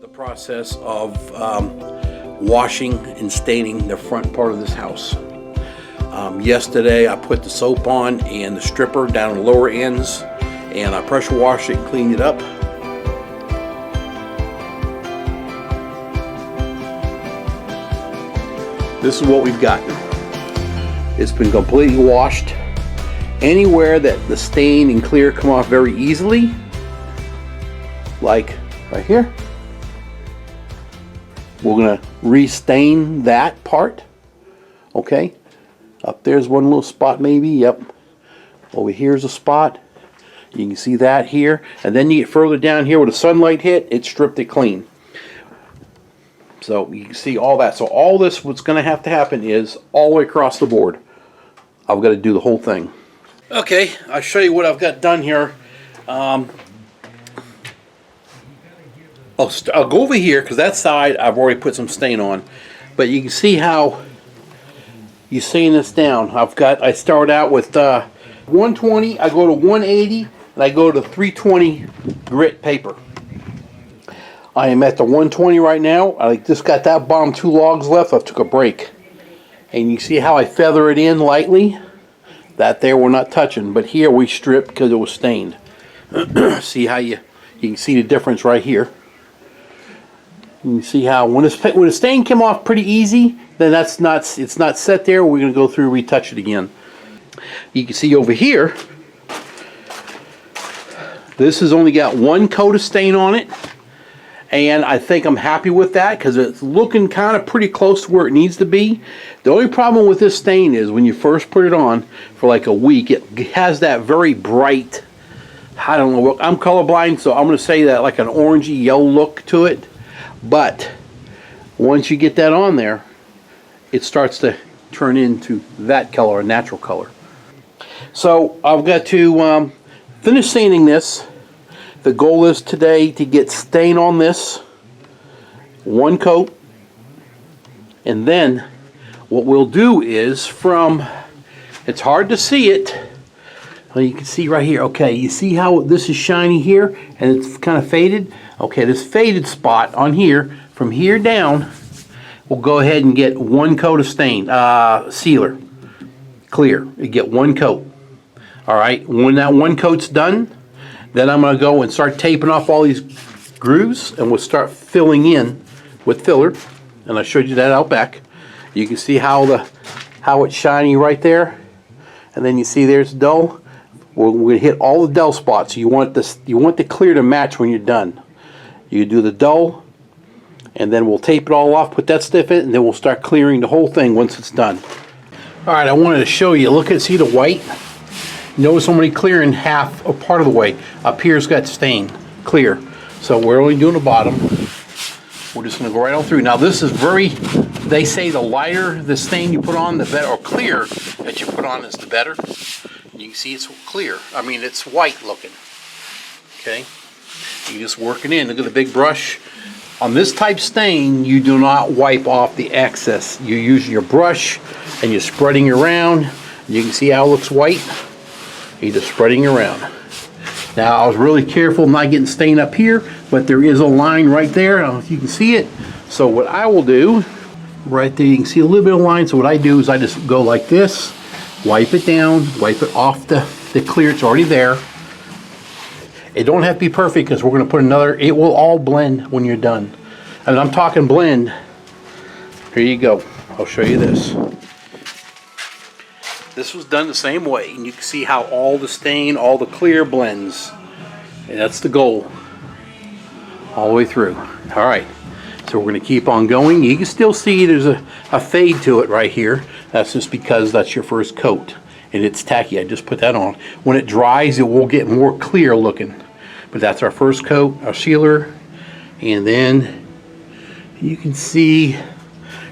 The process of washing and staining the front part of this house. Yesterday I put the soap on and the stripper down on the lower ends, and I pressure washed it and cleaned it up. This is what we've gotten. It's been completely washed. Anywhere that the stain and clear come off very easily, like right here, we're gonna re-stain that part. Okay, up there's one little spot maybe. Yep. Over here's a spot. You can see that here, and then you get further down here where the sunlight hit, it stripped it clean. So you can see all that. So all this, what's going to have to happen is all the way across the board. I've got to do the whole thing. Okay, I'll show you what I've got done here. I'll go over here because that side I've already put some stain on. But you can see how you stain this down. I start out with 120, I go to 180, and I go to 320 grit paper. I am at the 120 right now. I just got that bottom 2 logs left. I took a break. And you see how I feather it in lightly? That there we're not touching, but here we stripped because it was stained. See how you can see the difference right here. You can see how when the stain came off pretty easy, then it's not set there. We're going to go through and retouch it again. You can see over here, this has only got 1 coat of stain on it. And I think I'm happy with that because it's looking kind of pretty close to where it needs to be. The only problem with this stain is when you first put it on for like a week, it has that very bright, I don't know, I'm colorblind, so I'm going to say that like an orangey yellow look to it. But once you get that on there, it starts to turn into that color, a natural color. So I've got to finish sanding this. The goal is today to get stain on this, 1 coat, and then what we'll do is it's hard to see it, well, you can see right here, okay, you see how this is shiny here and it's kind of faded? Okay, this faded spot on here, from here down, we'll go ahead and get 1 coat of stain, sealer, clear, you get 1 coat. Alright, when that 1 coat's done, then I'm going to go and start taping off all these grooves, and we'll start filling in with filler. And I showed you that out back. You can see how it's shiny right there, and then you see there's dull. We're going to hit all the dull spots. You want the clear to match when you're done. You do the dull, and then we'll tape it all off, put that stiff in, and then we'll start clearing the whole thing once it's done. All right, I wanted to show you. Look at see the white. Notice I'm only clearing half or part of the way. Up here's got stain, clear. So we're only doing the bottom. We're just going to go right on through. Now this is they say the lighter the stain you put on, the better, or clear that you put on is the better. And you can see it's clear. I mean, it's white looking. Okay? You just work it in. Look at the big brush. On this type stain, you do not wipe off the excess. You're using your brush and you're spreading around. You can see how it looks white. You're just spreading around. Now I was really careful not getting stain up here, but there is a line right there. I don't know if you can see it. So what I will do, right there you can see a little bit of line. So what I do is I just go like this, wipe it down, wipe it off the clear. It's already there. It don't have to be perfect because we're going to put another. It will all blend when you're done. And I'm talking blend. Here you go. I'll show you this. This was done the same way, and you can see how all the stain, all the clear blends. And that's the goal. All the way through. Alright, so we're going to keep on going. You can still see there's a fade to it right here. That's just because that's your first coat. And it's tacky. I just put that on. When it dries, it will get more clear looking. But that's our first coat, our sealer. And then you can see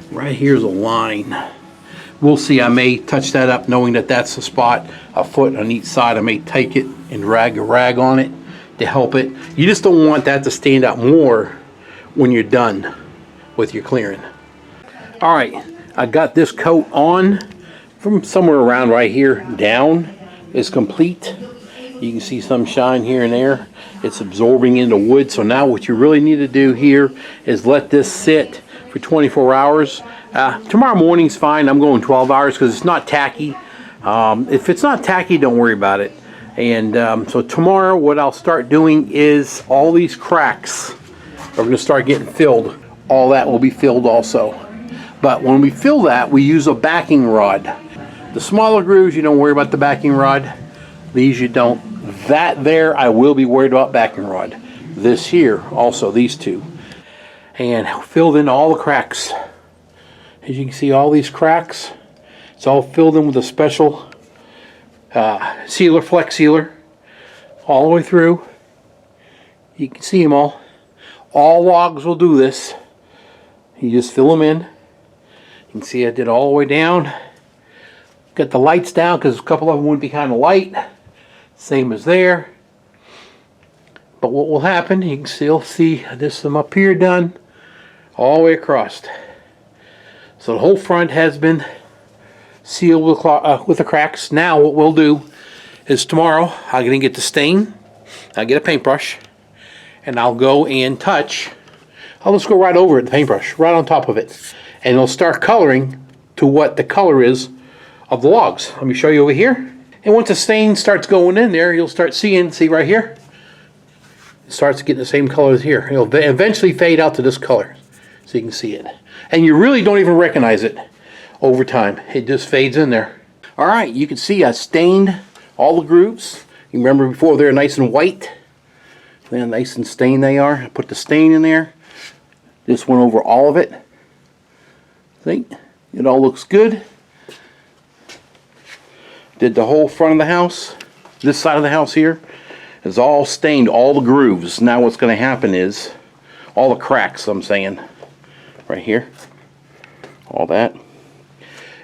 right here's a line. We'll see, I may touch that up knowing that that's the spot, a foot on each side. I may take it and drag a rag on it to help it. You just don't want that to stand out more when you're done with your clearing. All right, I got this coat on from somewhere around right here down is complete. You can see some shine here and there. It's absorbing into wood. So now what you really need to do here is let this sit for 24 hours. Tomorrow morning's fine. I'm going 12 hours because it's not tacky. If it's not tacky, don't worry about it. And so tomorrow what I'll start doing is all these cracks are going to start getting filled. All that will be filled also. But when we fill that, we use a backing rod. The smaller grooves, you don't worry about the backing rod. These you don't. That there, I will be worried about backing rod. This here, also these two. And filled in all the cracks. As you can see, all these cracks, it's all filled in with a special sealer, flex sealer, all the way through. You can see them all. All logs will do this. You just fill them in. You can see I did all the way down. Got the lights down because a couple of them would be kind of light. Same as there. But what will happen, you can still see this some up here done all the way across. So the whole front has been sealed with the cracks. Now what we'll do is tomorrow I'm going to get the stain. I'll get a paintbrush and I'll go and touch. I'll just go right over it, the paintbrush, right on top of it. And it'll start coloring to what the color is of the logs. Let me show you over here. And once the stain starts going in there, you'll start seeing, see right here? It starts getting the same color as here. It'll eventually fade out to this color so you can see it. And you really don't even recognize it over time. It just fades in there. All right, you can see I stained all the grooves. You remember before they're nice and white? They're nice and stained they are. I put the stain in there. Just went over all of it. See? It all looks good. Did the whole front of the house. This side of the house here is all stained, all the grooves. Now what's going to happen is all the cracks, I'm saying, right here, all that,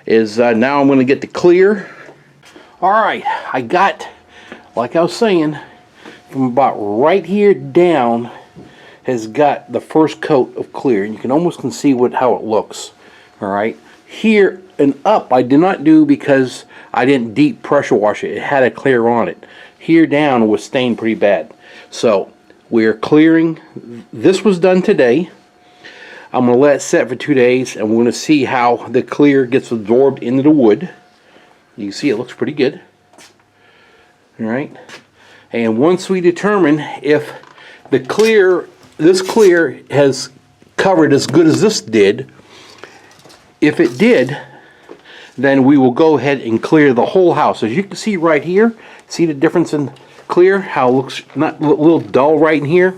is now I'm going to get the clear. All right, I got, like I was saying, from about right here down has got the first coat of clear. And you can almost see how it looks. All right, here and up I did not do because I didn't deep pressure wash it. It had a clear on it. Here down was stained pretty bad. So we're clearing. This was done today. I'm going to let it set for 2 days and we're going to see how the clear gets absorbed into the wood. You can see it looks pretty good. Alright. And once we determine if the clear, this clear has covered as good as this did, if it did, then we will go ahead and clear the whole house. As you can see right here, see the difference in clear, how it looks not a little dull right in here,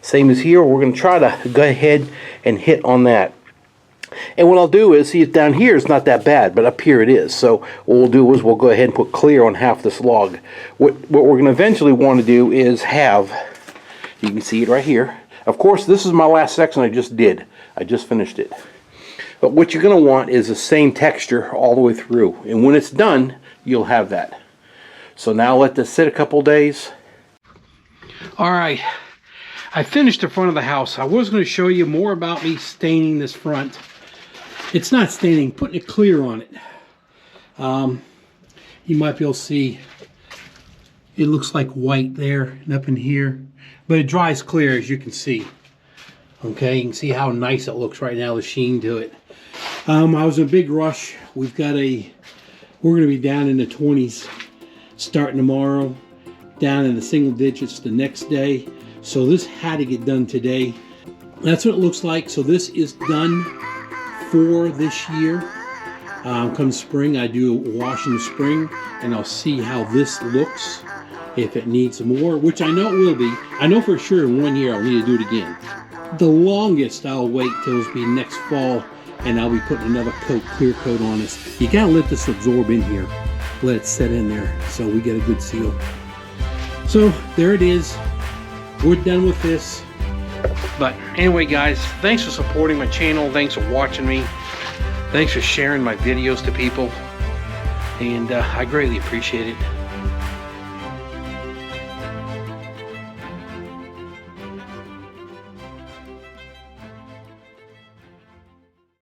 same as here. We're going to try to go ahead and hit on that. And what I'll do is, see, down here it's not that bad, but up here it is. So what we'll do is we'll go ahead and put clear on half this log. What we're going to eventually want to do is have, you can see it right here. Of course, this is my last section I just did. I just finished it. But what you're going to want is the same texture all the way through. And when it's done, you'll have that. So now let this sit a couple days. Alright, I finished the front of the house. I was going to show you more about me staining this front. It's not staining, putting a clear on it. You might be able to see it looks like white there and up in here. But it dries clear, as you can see. Okay, you can see how nice it looks right now, the sheen to it. I was in a big rush. We're going to be down in the 20s starting tomorrow, down in the single digits the next day. So this had to get done today. That's what it looks like. So this is done for this year. Come spring, I do a wash in the spring, and I'll see how this looks. If it needs more, which I know it will be. I know for sure in 1 year I'll need to do it again. The longest I'll wait till it'll be next fall, and I'll be putting another coat, clear coat on this. You gotta let this absorb in here. Let it set in there so we get a good seal. So there it is. We're done with this. But anyway, guys, thanks for supporting my channel. Thanks for watching me. Thanks for sharing my videos to people. And I greatly appreciate it.